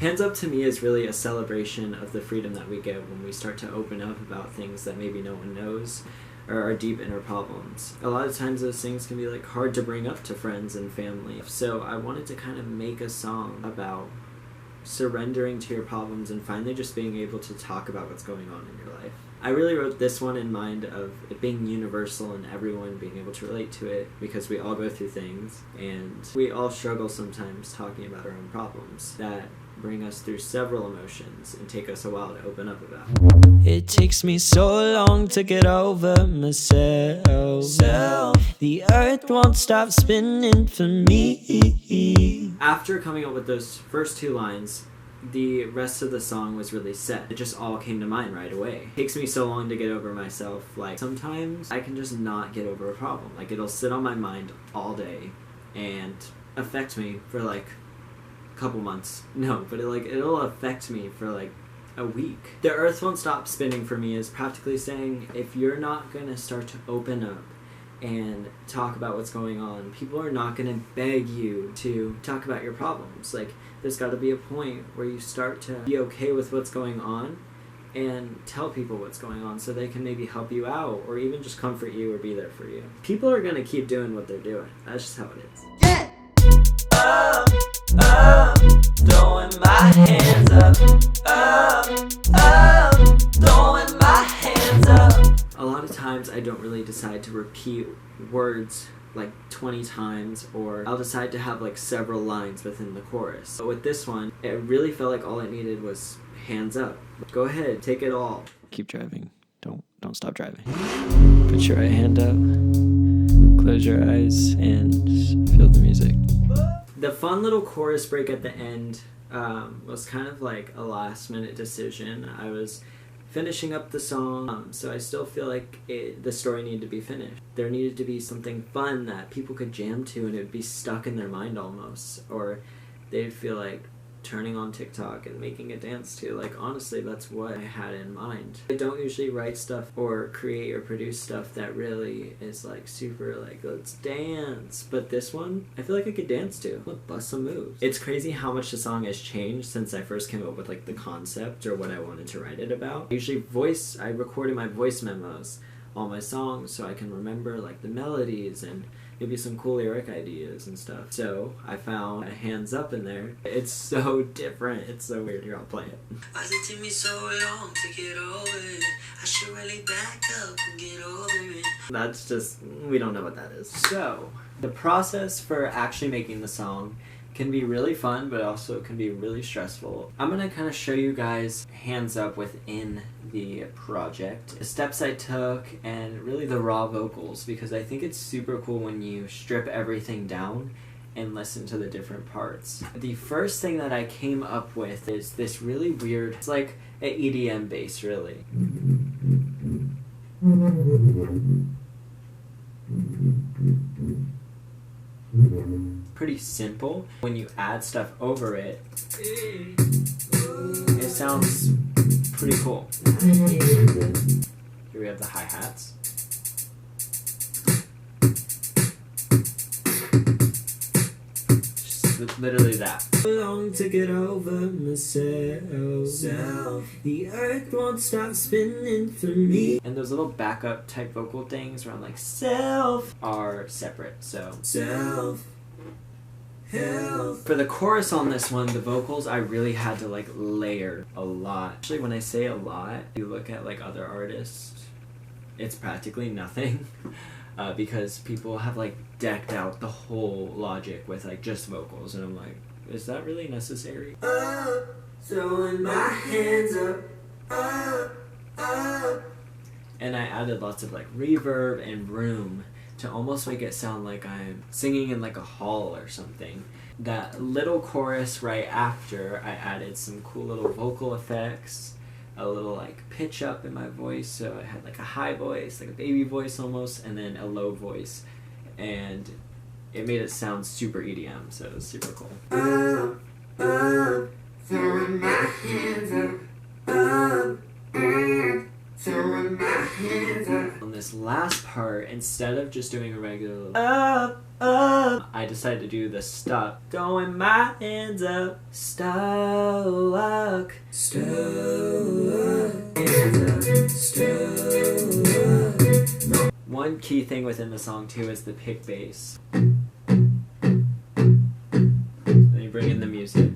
Hands Up to me is really a celebration of the freedom that we get when we start to open up about things that maybe no one knows or our deep inner problems. A lot of times those things can be like hard to bring up to friends and family. So I wanted to kind of make a song about surrendering to your problems and finally just being able to talk about what's going on in your life. I really wrote this one in mind of it being universal and everyone being able to relate to it because we all go through things and we all struggle sometimes talking about our own problems that bring us through several emotions and take us a while to open up about. It takes me so long to get over myself. The earth won't stop spinning for me. After coming up with those first two lines, the rest of the song was really set. It just all came to mind right away. It takes me so long to get over myself. Like, sometimes I can just not get over a problem. Like, it'll sit on my mind all day and affect me for like a couple months. No, but it'll affect me for like a week. The earth won't stop spinning for me is practically saying if you're not gonna start to open up and talk about what's going on, people are not gonna beg you to talk about your problems. Like, there's got to be a point where you start to be okay with what's going on and tell people what's going on so they can maybe help you out or even just comfort you or be there for you. People are gonna keep doing what they're doing. That's just how it is. Yeah. Throwing my hands up. Throwing my hands up. A lot of times I don't really decide to repeat words like 20 times, or I'll decide to have like several lines within the chorus. But with this one, it really felt like all it needed was hands up. Go ahead, take it all. Keep driving. Don't stop driving. Put your right hand up. Close your eyes and feel the music. The fun little chorus break at the end was kind of like a last minute decision. I was finishing up the song, so I still feel like the story needed to be finished. There needed to be something fun that people could jam to and it would be stuck in their mind almost, or they'd feel like turning on TikTok and making a dance to. Like, honestly, that's what I had in mind. I don't usually write stuff or create or produce stuff that really is like super like, let's dance. But this one, I feel like I could dance to. Let's bust some moves. It's crazy how much the song has changed since I first came up with like the concept or what I wanted to write it about. Usually I recorded my voice memos, all my songs, so I can remember like the melodies and maybe some cool lyric ideas and stuff. So I found a Hands Up in there. It's so different. It's so weird. Here, I'll play it. Why does it take me so long to get over it? I should really back up and get over it. That's just, we don't know what that is. So, the process for actually making the song can be really fun, but also can be really stressful. I'm gonna kind of show you guys Hands Up within the project, the steps I took, and really the raw vocals, because I think it's super cool when you strip everything down and listen to the different parts. The first thing that I came up with is this really weird, it's like an EDM bass, really. Pretty simple. When you add stuff over it, it sounds pretty cool. Here we have the hi-hats. Just literally that. Long to get over myself. The earth won't stop spinning for me. And those little backup type vocal things around like self are separate. So Self. Help. for the chorus on this one, the vocals I really had to like layer a lot. Actually, when I say a lot, you look at like other artists, it's practically nothing. Because people have like decked out the whole Logic with like just vocals, and I'm like, is that really necessary? Throwing my hands up. And I added lots of like reverb and room to almost make it sound like I'm singing in like a hall or something. That little chorus right after, I added some cool little vocal effects, a little like pitch up in my voice, so I had like a high voice, like a baby voice almost, and then a low voice, and it made it sound super EDM, so it was super cool. Throwing my hands up. Throwing my hands up. On this this last part, instead of just doing a regular up, up, I decided to do the stuck. Going my hands up, stuck, stuck, stuck. One key thing within the song too is the pick bass. Then you bring in the music.